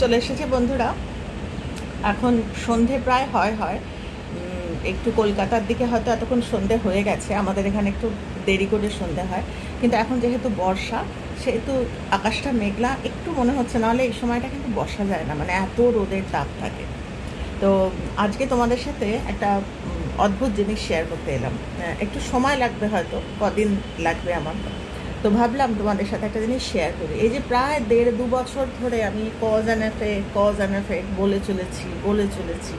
চলে এসেছে বন্ধুরা। এখন সন্ধে প্রায় হয় একটু কলকাতার দিকে হয়তো এতক্ষণ সন্ধে হয়ে গেছে, আমাদের এখানে একটু দেরি করে সন্ধে হয়, কিন্তু এখন যেহেতু বর্ষা সেহেতু আকাশটা মেঘলা, একটু মনে হচ্ছে, নাহলে এই সময়টা কিন্তু বসা যায় না, মানে এত রোদের তাপ থাকে। তো আজকে তোমাদের সাথে একটা অদ্ভুত জিনিস শেয়ার করতে এলাম। একটু সময় লাগবে, হয়তো কদিন লাগবে আমার, তো ভাবলাম তোমাদের সাথে একটা জিনিস শেয়ার করি। এই যে প্রায় 1.5-2 বছর ধরে আমি কজ অ্যান্ড এফেক্ট বলে চলেছি।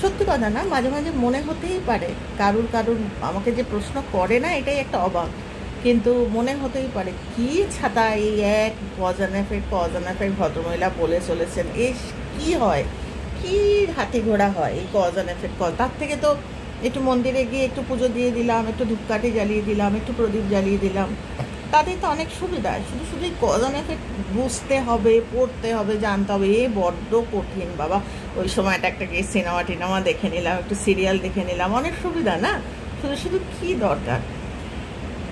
সত্যি কথা না, মাঝে মাঝে মনে হতেই পারে কারুর আমাকে যে প্রশ্ন করে না, এটাই একটা অবাক, কিন্তু মনে হতেই পারে কি ছাতা এই এক কজ অ্যান্ড এফেক্ট ভদ্রমহিলা বলে চলেছেন, কি হয়, কি হাতি ঘোড়া হয় এই কজ অ্যান্ড এফেক্ট। তার থেকে তো একটু মন্দিরে গিয়ে একটু পুজো দিয়ে দিলাম, একটু ধূপকাঠি জ্বালিয়ে দিলাম, একটু প্রদীপ জ্বালিয়ে দিলাম, তাতেই তো অনেক সুবিধা। শুধু কজ অ্যান্ড এফেক্ট বুঝতে হবে, পড়তে হবে, জানতে হবে, এ বড্ড কঠিন বাবা। ওই সময়টা একটা গিয়ে সিনেমা দেখে নিলাম, একটু সিরিয়াল দেখে নিলাম, অনেক সুবিধা না, শুধু কি দরকার।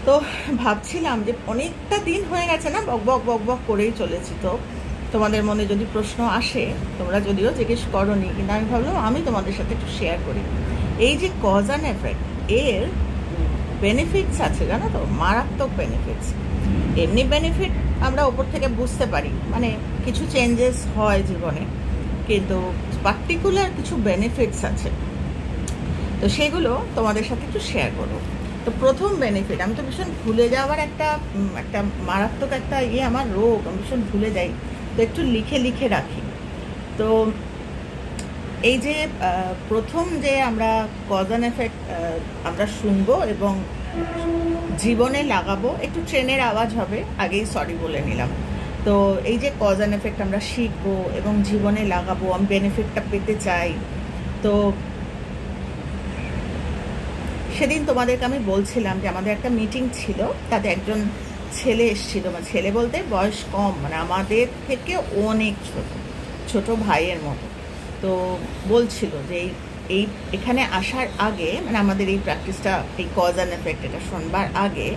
তো ভাবছিলাম যে অনেকটা দিন হয়ে গেছে না বক করেই চলেছি, তো তোমাদের মনে যদি প্রশ্ন আসে, তোমরা যদিও জিজ্ঞেস করোনি, কিন্তু আমি ভাবলাম আমি তোমাদের সাথে একটু শেয়ার করি। এই যে কজ অ্যান্ড এফেক্ট, এর বেনিফিটস আছে, জানো তো, মারাত্মক বেনিফিটস। এমনি বেনিফিট আমরা ওপর থেকে বুঝতে পারি, মানে কিছু চেঞ্জেস হয় জীবনে, কিন্তু পার্টিকুলার কিছু বেনিফিটস আছে, তো সেগুলো তোমাদের সাথে একটু শেয়ার করবো। তো প্রথম বেনিফিট, আমি তো ভীষণ ভুলে যাওয়ার একটা মারাত্মক একটা আমার রোগ, আমি ভীষণ ভুলে যাই, তো একটু লিখে রাখি। তো এই যে প্রথম যে আমরা কজ অ্যান্ড এফেক্ট আমরা শুনবো এবং জীবনে লাগাবো, একটু ট্রেনের আওয়াজ হবে, আগেই সরি বলে নিলাম। তো এই যে কজ অ্যান্ড এফেক্ট আমরা শিখবো এবং জীবনে লাগাবো, আমি বেনিফিটটা পেতে চাই। তো সেদিন তোমাদেরকে আমি বলছিলাম যে আমাদের একটা মিটিং ছিল, তাতে একজন ছেলে এসেছিল, মানে ছেলে বলতে বয়স কম, মানে আমাদের থেকে অনেক ছোট ভাইয়ের মতো। তো বলছিল যে এই এখানে আসার আগে, মানে আমাদের এই প্র্যাকটিসটা, এই কজ অ্যান্ড এফেক্ট এটা শোনবার আগে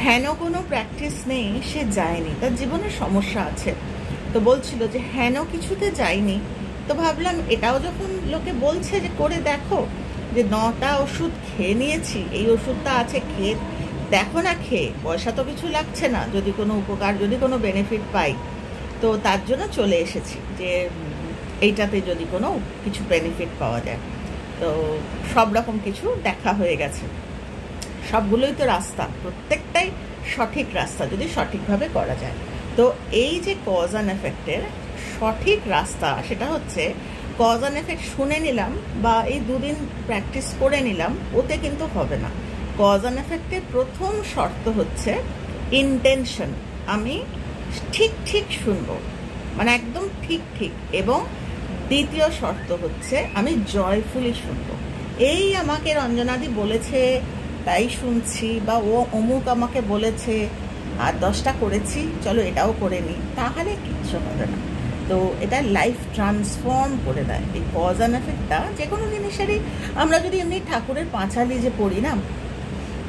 হেন কোনো প্র্যাকটিস নেই, সে যায়নি, তার জীবনের সমস্যা আছে। তো বলছিল যে হেন কিছুতে যায়নি। তো ভাবলাম এটাও যখন লোকে বলছে যে করে দেখো, যে 9টা ওষুধ খেয়ে নিয়েছি, এই ওষুধটা আছে, খেয়ে দেখো না, খেয়ে পয়সা তো কিছু লাগছে না, যদি কোনো উপকার, যদি কোনো বেনিফিট পাই, তো তার জন্য চলে এসেছি যে এইটাতে যদি কোনো কিছু বেনিফিট পাওয়া যায়। তো সব রকম কিছু দেখা হয়ে গেছে, সবগুলোই তো রাস্তা, প্রত্যেকটাই সঠিক রাস্তা যদি সঠিকভাবে করা যায়। তো এই যে কজ অ্যান্ড এফেক্টের সঠিক রাস্তা, সেটা হচ্ছে কজ অ্যান্ড এফেক্ট শুনে নিলাম বা এই 2 দিন প্র্যাকটিস করে নিলাম, ওতে কিন্তু হবে না। কজ অ্যান্ড এফেক্টের প্রথম শর্ত হচ্ছে ইন্টেনশন, আমি ঠিক শুনবো, মানে একদম ঠিক, এবং দ্বিতীয় শর্ত হচ্ছে আমি জয়ফুলি শুনবো। এই আমাকে রঞ্জনাদি বলেছে তাই শুনছি, বা ও অমুক আমাকে বলেছে আর 10টা করেছি, চলো এটাও করে নিই, তাহলে কিচ্ছু হবে না। তো এটা লাইফ ট্রান্সফর্ম করে দেয় এই কজ অ্যান্ড এফেক্টটা। যে কোনো জিনিসেরই আমরা যদি এমনি ঠাকুরের পাঁচালি যে পড়ি না,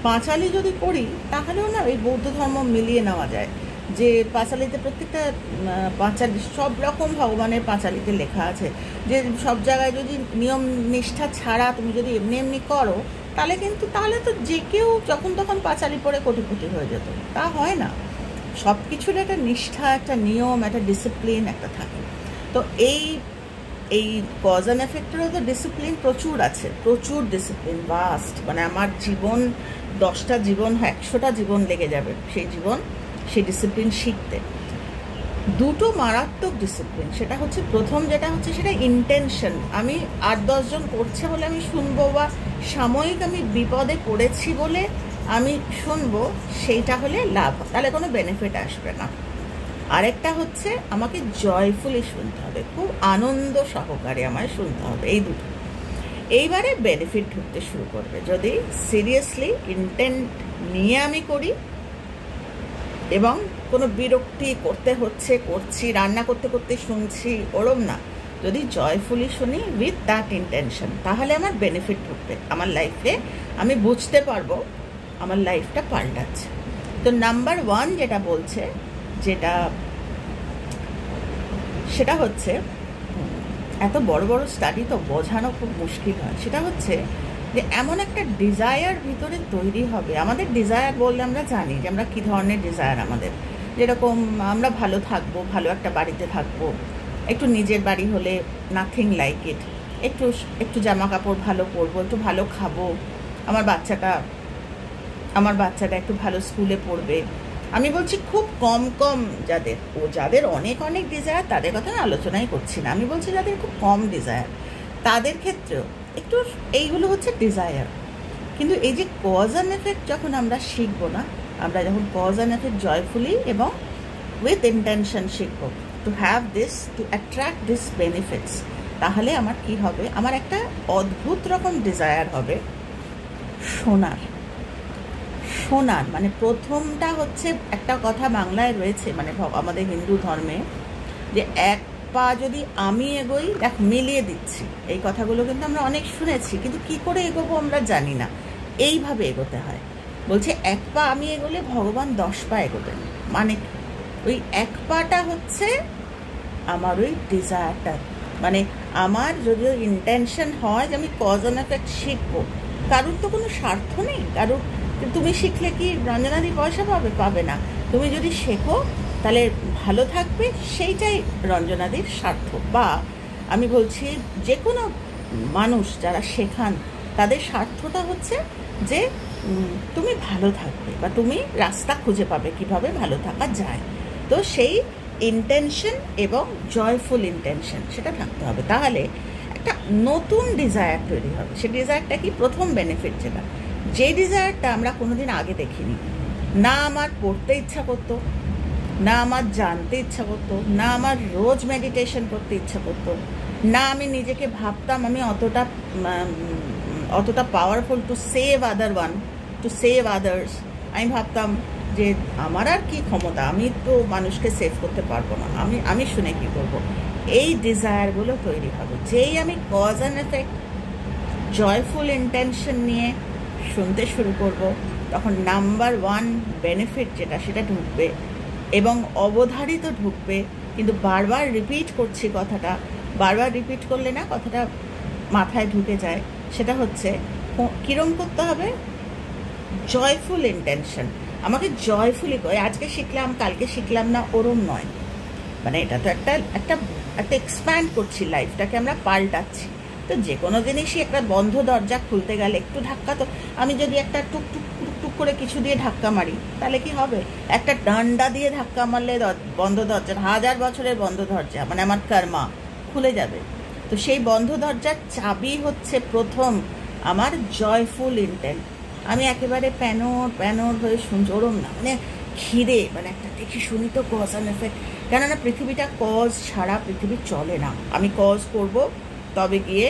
পাঁচালি যদি পড়ি, তাহলেও না এই বৌদ্ধ ধর্ম মিলিয়ে নেওয়া যায়। যে পাঁচালিতে প্রত্যেকটা পাঁচালি, সব রকম ভগবানের পাঁচালিতে লেখা আছে, যে সব জায়গায় যদি নিয়ম নিষ্ঠা ছাড়া তুমি যদি এমনি করো, তাহলে তো যে কেউ যখন তখন পাঁচালি পড়ে কোটিপতি হয়ে যেত, তা হয় না। সব কিছুর একটা নিষ্ঠা, একটা নিয়ম, একটা ডিসিপ্লিন একটা থাকে। তো এই কজ অ্যান্ড এফেক্টেরও তো ডিসিপ্লিন প্রচুর আছে, প্রচুর ডিসিপ্লিন, ভাস্ট, মানে আমার জীবন 10টা জীবন, 100টা জীবন লেগে যাবে সেই ডিসিপ্লিন শিখতে। 2টো মারাত্মক ডিসিপ্লিন, সেটা হচ্ছে প্রথম যেটা হচ্ছে সেটা ইন্টেনশন, আমি 8-10 জন করছে বলে আমি শুনবো, বা সাময়িক আমি বিপদে পড়েছি বলে আমি শুনবো, সেইটা হলে লাভ, তাহলে কোনো বেনিফিট আসবে না। আরেকটা হচ্ছে আমাকে জয়ফুলি শুনতে হবে, খুব আনন্দ সহকারে আমায় শুনতে হবে, এই দুটো। এইবারে বেনিফিট ঢুকতে শুরু করবে যদি সিরিয়াসলি ইন্টেন্ট নিয়ে আমি করি, এবং কোনো বিরক্তি করছি, রান্না করতে শুনছি, ওরম না, যদি জয়ফুলি শুনি উইথ দ্যাট ইন্টেনশন, তাহলে আমার বেনিফিট ঢুকবে আমার লাইফে, আমি বুঝতে পারবো আমার লাইফটা পাল্টাচ্ছে। তো নাম্বার 1 যেটা বলছে, যেটা সেটা হচ্ছে, এত বড় বড় স্টাডি তো বোঝানো খুব মুশকিল হয়। সেটা হচ্ছে যে এমন একটা ডিজায়ার ভিতরে তৈরি হবে। আমাদের ডিজায়ার বললে আমরা জানি যে আমরা কী ধরনের ডিজায়ার আমাদের, যেরকম আমরা ভালো থাকবো, ভালো একটা বাড়িতে থাকবো, একটু নিজের বাড়ি হলে নাথিং লাইক ইট, একটু একটু জামা কাপড় ভালো পরবো, একটু ভালো খাবো, আমার বাচ্চাটা একটু ভালো স্কুলে পড়বে। আমি বলছি খুব কম কম যাদের অনেক অনেক ডিজায়ার, তাদের কথা আমি আলোচনাই করছি না। আমি বলছি যাদের খুব কম ডিজায়ার, তাদের ক্ষেত্রেও একটু এইগুলো হচ্ছে ডিজায়ার। কিন্তু এই যে কজ অ্যান্ড এফেক্ট যখন আমরা শিখবো না, আমরা যখন কজ অ্যান্ড এফেক্ট জয়ফুলি এবং উইথ ইন্টেনশন শিখবো to have this, two attract this benefits, তাহলে আমার কি হবে, আমার একটা অদ্ভুত রকম ডিজায়ার হবে সোনার। মানে প্রথমটা হচ্ছে, একটা কথা বাংলায় রয়েছে, মানে আমাদের হিন্দু ধর্মে, যে এক পা যদি আমি এগোই, দেখ মিলিয়ে দিচ্ছি, এই কথাগুলো কিন্তু আমরা অনেক শুনেছি, কিন্তু কি করে এগোবো আমরা জানি না। এইভাবে এগোতে হয়। বলছে এক পা আমি এগোলে ভগবান 10 পা এগোবেন। মানে ওই এক পাটা হচ্ছে আমার ওই ডিজায়ারটা, মানে আমার যদি ওই ইন্টেনশন হয় যে আমি কজ অ্যান্ড এফেক্ট শিখবো, কারোর তো কোনো স্বার্থ নেই। কারোর, তুমি শিখলে কি রঞ্জনাদি পয়সা পাবে না। তুমি যদি শেখো তাহলে ভালো থাকবে, সেইটাই রঞ্জনাদির স্বার্থ। বা আমি বলছি যে কোনো মানুষ যারা শেখান, তাদের স্বার্থটা হচ্ছে যে তুমি ভালো থাকবে, বা তুমি রাস্তা খুঁজে পাবে কিভাবে ভালো থাকা যায়। তো সেই ইন্টেনশন এবং জয়ফুল ইন্টেনশন সেটা থাকতে হবে, তাহলে একটা নতুন ডিজায়ার তৈরি হবে। সেই ডিজায়ারটা কি, প্রথম বেনিফিট যেটা, যে ডিজায়ারটা আমরা কোনোদিন আগে দেখিনি, না আমার পড়তে ইচ্ছা করতো, না আমার জানতে ইচ্ছা করতো, না আমার রোজ মেডিটেশন করতে ইচ্ছা করতো, না আমি নিজেকে ভাবতাম আমি অতটা পাওয়ারফুল টু সেভ আদার্স। আমি ভাবতাম যে আমার আর কি ক্ষমতা, আমি তো মানুষকে সেভ করতে পারবো না, আমি শুনে কি করব। এই ডিজায়ারগুলো তৈরি হবে যেই আমি cause and effect joyful intention নিয়ে শুনতে শুরু করব, তখন নাম্বার 1 বেনিফিট যেটা, সেটা ঢুকবে এবং অবধারিত ঢুকবে। কিন্তু বারবার রিপিট করছি কথাটা, বারবার রিপিট করলে না কথাটা মাথায় ঢুকে যায়। সেটা হচ্ছে কিরম করতে হবে, জয়ফুল ইন্টেনশন। আমাকে জয়ফুলি, আজকে শিখলাম কালকে শিখলাম না, ওরম নয়। মানে এটা তো একটা এক্সপ্যান্ড করছি, লাইফটাকে আমরা পাল্টাচ্ছি। তো যে কোনো জিনিসই, একটা বন্ধ দরজা খুলতে গেলে একটু ধাক্কা, তো আমি যদি একটা টুকটুক টুকটুক করে কিছু দিয়ে ধাক্কা মারি, তাহলে কি হবে, একটা ডান্ডা দিয়ে ধাক্কা মারলে বন্ধ দরজা, 1000 বছরের বন্ধ দরজা, মানে আমার কর্মা খুলে যাবে। তো সেই বন্ধ দরজার চাবি হচ্ছে প্রথম আমার জয়ফুল ইন্টেন্ট। আমি একেবারে প্যানোর হয়ে শুনছি, ওরম না, মানে ঘিরে, মানে একটা দেখি শুনি তো কজ অ্যান্ড এফেক্ট। কেননা পৃথিবীটা কজ ছাড়া পৃথিবী চলে না। আমি কজ করব, তবে গিয়ে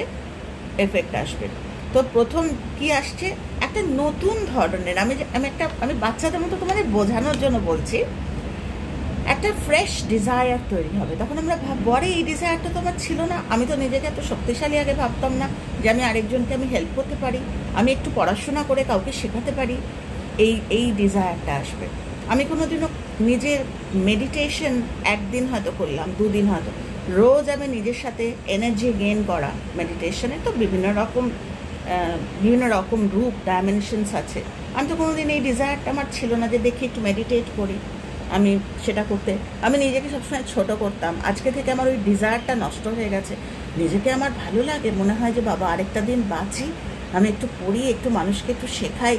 এফেক্ট আসবে। তো প্রথম কি আসছে, একটা নতুন ধরনের, আমি বাচ্চাদের মতো তোমাদের বোঝানোর জন্য বলছি, একটা ফ্রেশ ডিজায়ার তৈরি হবে। তখন আমরা ভাববো, আরে এই ডিজায়ারটা তো আমার ছিল না, আমি তো নিজেকে এত শক্তিশালী আগে ভাবতাম না যে আমি আরেকজনকে আমি হেল্প করতে পারি, আমি একটু পড়াশোনা করে কাউকে শেখাতে পারি। এই ডিজায়ারটা আসবে। আমি কোনোদিনও নিজের মেডিটেশন একদিন হয়তো করলাম, 2 দিন হয়তো, রোজ আমি নিজের সাথে এনার্জি গেইন করা। মেডিটেশনে তো বিভিন্ন রকম রূপ, ডাইমেনশনস আছে। আমি তো কোনোদিন এই ডিজায়ারটা আমার ছিল না যে দেখি একটু মেডিটেট করি। আমি সেটা করতে, আমি নিজেকে সবসময় ছোট করতাম। আজকে থেকে আমার ওই ডিজায়ারটা নষ্ট হয়ে গেছে। নিজেকে আমার ভালো লাগে, মনে হয় যে বাবা আরেকটা দিন বাঁচি, আমি একটু পড়ি, একটু মানুষকে একটু শেখাই।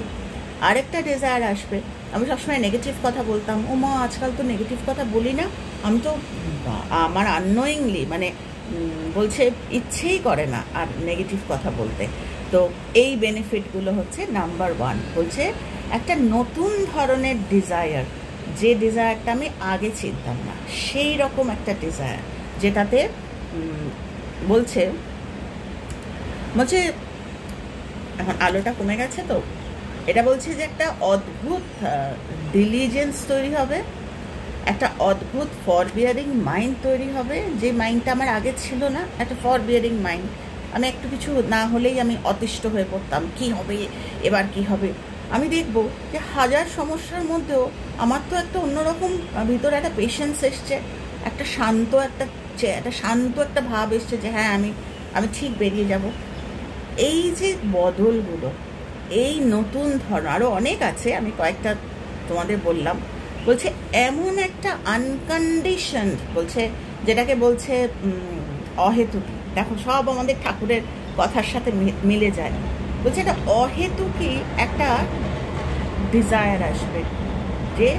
আরেকটা ডিজায়ার আসবে। আমি সবসময় নেগেটিভ কথা বলতাম, ও মা আজকাল তো নেগেটিভ কথা বলি না, আমি তো, আমার আননোয়িংলি, মানে বলছে ইচ্ছেই করে না আর নেগেটিভ কথা বলতে। তো এই বেনিফিটগুলো হচ্ছে নাম্বার 1, বলছে একটা নতুন ধরনের ডিজায়ার, যে ডিজায়ারটা আমি আগে চিনতাম না, সেই রকম একটা ডিজায়ার, যেটাতে বলছে এখন আলোটা কমে গেছে, তো এটা বলছে যে একটা অদ্ভুত ডিলিজেন্স তৈরি হবে, একটা অদ্ভুত ফরবিয়ারিং মাইন্ড তৈরি হবে, যে মাইন্ডটা আমার আগে ছিল না। একটা ফরবিয়ারিং মাইন্ড, আমি একটু কিছু না হলেই আমি অতিষ্ঠ হয়ে পড়তাম, কি হবে এবার, কি হবে। আমি দেখবো যে 1000 সমস্যার মধ্যেও আমার তো একটা অন্যরকম ভিতরে একটা পেশেন্স এসছে, একটা শান্ত একটা একটা শান্ত একটা ভাব এসছে যে হ্যাঁ আমি ঠিক বেরিয়ে যাব। এই যে বদলগুলো, এই নতুন ধরন আরও অনেক আছে, আমি কয়েকটা তোমাদের বললাম। বলছে এমন একটা আনকন্ডিশন, বলছে যেটাকে বলছে অহেতুকি। দেখো সব আমাদের ঠাকুরের কথার সাথে মিলে যায়। বলছে এটা অহেতুকি একটা ডিজায়ার আসবে, যে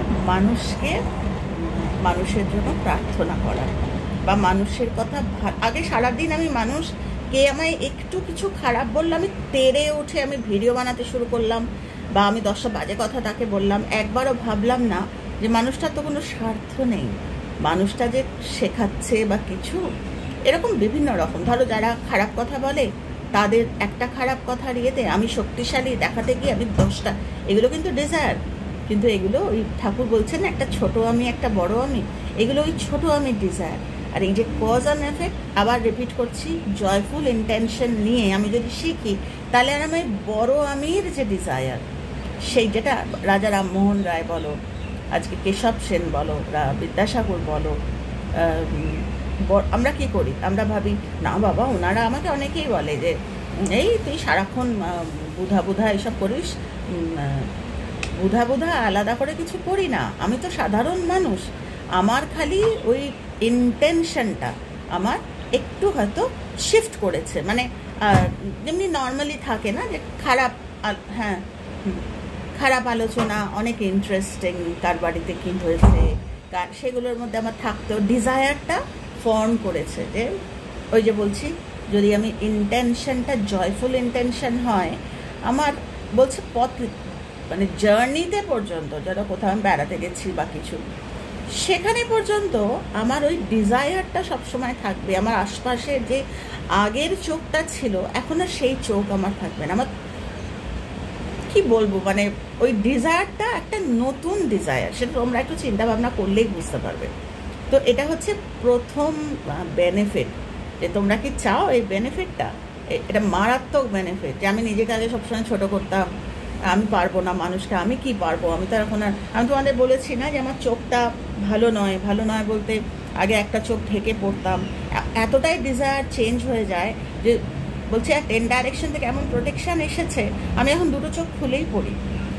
মানুষের জন্য প্রার্থনা করা বা মানুষের কথা। আগে সারাদিন আমি কে আমায় একটু কিছু খারাপ বললাম, আমি তেড়ে উঠে আমি ভিডিও বানাতে শুরু করলাম, বা আমি 10টা বাজে কথা তাকে বললাম। একবারও ভাবলাম না যে মানুষটার তো কোনো স্বার্থ নেই, মানুষটা যে শেখাচ্ছে বা কিছু এরকম বিভিন্ন রকম। ধরো যারা খারাপ কথা বলে, তাদের একটা খারাপ কথার ইয়েতে আমি শক্তিশালী দেখাতে গিয়ে আমি 10টা, এগুলো কিন্তু ডিজায়ার। কিন্তু এগুলো ওই ঠাকুর বলছেন একটা ছোট আমি একটা বড় আমি, এগুলো ওই ছোট আমি ডিজায়ার। আর এই যে কজ অ্যান্ড এফেক্ট, আবার রিপিট করছি, জয়ফুল ইন্টেনশন নিয়ে আমি যদি শিখি, তাহলে আর আমি বড় আমির যে ডিজায়ার, সেই যেটা রাজা রামমোহন রায় বলো, আজকে কেশব সেন বলো, বিদ্যাসাগর বলো, আমরা কি করি, আমরা ভাবি না বাবা ওনারা, আমাকে অনেকেই বলে যে এই তুই সারাক্ষণ বুধা এসব করিস, বুধা আলাদা করে কিছু করি না, আমি তো সাধারণ মানুষ, আমার খালি ওই ইন্টেনশনটা আমার একটু হয়তো শিফট করেছে। মানে যেমনি নর্মালি থাকে না যে খারাপ আলোচনা অনেক ইন্টারেস্টিং, কার বাড়িতে কী হয়েছে, সেগুলোর মধ্যে আমার থাকতেও ডিজায়ারটা ফর্ম করেছে। যে ওই যে বলছি, যদি আমি ইন্টেনশনটা জয়ফুল ইন্টেনশন হয়, আমার বলছে মানে জার্নিতে পর্যন্ত, যারা কোথাও আমি বেড়াতে গেছি বা কিছু, সেখানে পর্যন্ত আমার ওই ডিজায়ারটা সবসময় থাকবে। আমার আশপাশে যে আগের চোখটা ছিল, এখন আর সেই চোখ আমার থাকবে না। আমার কি বলবো, মানে ওই ডিজায়ারটা একটা নতুন ডিজায়ার, সেটা তোমরা একটু চিন্তা ভাবনা করলেই বুঝতে পারবে। তো এটা হচ্ছে প্রথম বেনিফিট, যে তোমরা কি চাও এই বেনিফিটটা, এটা মারাত্মক বেনিফিট। যে আমি নিজেকে আগে সবসময় ছোটো করতাম, আমি পারবো না মানুষকে, আমি কি পারবো, আমি তো এখন আর, আমি তোমাদের বলেছি না যে আমার চোখটা ভালো নয় বলতে আগে একটা চোখ ঢেকে পড়তাম, এতটাই ডিজায়ার চেঞ্জ হয়ে যায় যে বলছে 10 ডাইরেকশন থেকে এমন প্রোটেকশান এসেছে, আমি এখন 2টো চোখ খুলেই পড়ি।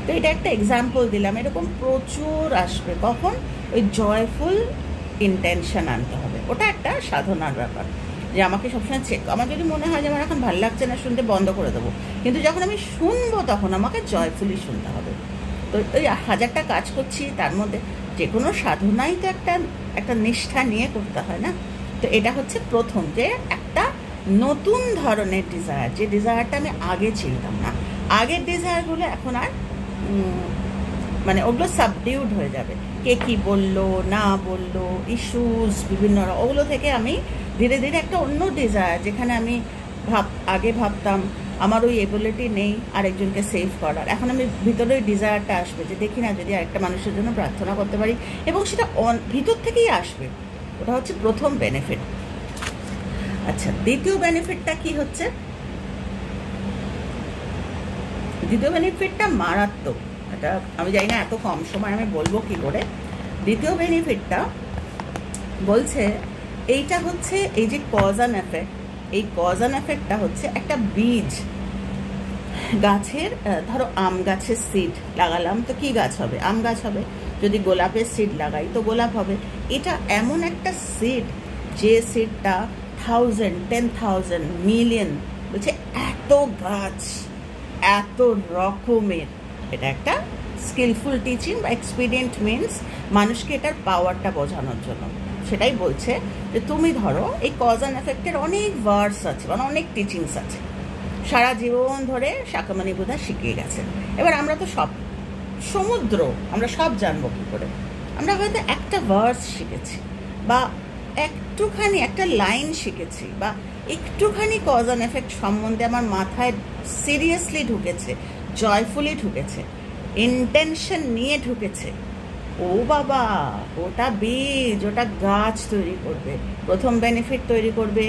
তো এটা একটা এক্সাম্পল দিলাম, এরকম প্রচুর আসবে। কখন? ওই জয়ফুল ইন্টেনশন আনতে হবে, ওটা একটা সাধনার ব্যাপার। যে আমাকে সবসময় আমার যদি মনে হয় যে আমার এখন ভালো লাগছে না শুনতে, বন্ধ করে দেবো, কিন্তু যখন আমি শুনবো তখন আমাকে জয়ফুলি শুনতে হবে। তো ওই 1000টা কাজ করছি, তার মধ্যে যে কোনো সাধনাই তো একটা নিষ্ঠা নিয়ে করতে হয় না। তো এটা হচ্ছে প্রথম, যে একটা নতুন ধরনের ডিজায়ার, যে ডিজায়ারটা আমি আগে চিনতাম না। আগের ডিজায়ারগুলো এখন আর মানে ওগুলো সাবডিউড হয়ে যাবে, কে কি বললো না বললো, ইস্যুস বিভিন্ন, ওগুলো থেকে আমি ধীরে ধীরে একটা অন্য ডিজায়ার, যেখানে আমি আগে ভাবতাম আমার ওই এবিলিটি নেই আরেকজনকে সেভ করার, এখন আমি ভিতরে ওই ডিজায়ারটা আসবে যে দেখি না যদি আরেকটা মানুষের জন্য প্রার্থনা করতে পারি, এবং সেটা ভিতর থেকেই আসবে। ওটা হচ্ছে প্রথম বেনিফিট। আচ্ছা, দ্বিতীয় বেনিফিটটা কি হচ্ছে? দ্বিতীয় বেনিফিটটা মারাত্মক, এটা আমি জানি না এত কম সময় আমি বলবো কি করে। দ্বিতীয় বেনিফিটটা বলছে এইটা হচ্ছে এই যে কজ অ্যান্ড এফেক্ট, এই কজ অ্যান্ড এফেক্টটা হচ্ছে একটা বীজ গাছের। ধরো আম গাছের সিড লাগালাম, তো কি গাছ হবে? আম গাছ হবে। যদি গোলাপের সিড লাগাই তো গোলাপ হবে। এটা এমন একটা সিড, যে সিডটা 1000, 10,000, মিলিয়ন, বলছে এত গাছ, এত রকমের। এটা একটা স্কিলফুল টিচিং বা এক্সপিরিয়েন্ট মিনস মানুষকে এটার পাওয়ারটা বোঝানোর জন্য। সেটাই বলছে যে তুমি ধরো এই কজ অ্যান্ড এফেক্টের অনেক ভার্স আছে, মানে অনেক টিচিংস আছে, সারা জীবন ধরে শাকামণি বুধা শিখিয়ে গেছেন। এবার আমরা তো সব সমুদ্র, আমরা সব জানবো কী করে? আমরা হয়তো একটা ভার্স শিখেছি, বা একটুখানি একটা লাইন শিখেছি, বা একটুখানি কজ অ্যান্ড এফেক্ট সম্বন্ধে আমার মাথায় সিরিয়াসলি ঢুকেছে, জয়ফুলি ঢুকেছে, ইন্টেনশন নিয়ে ঢুকেছে। ও বাবা, ওটা বীজ, ওটা গাছ তৈরি করবে, প্রথম বেনিফিট তৈরি করবে,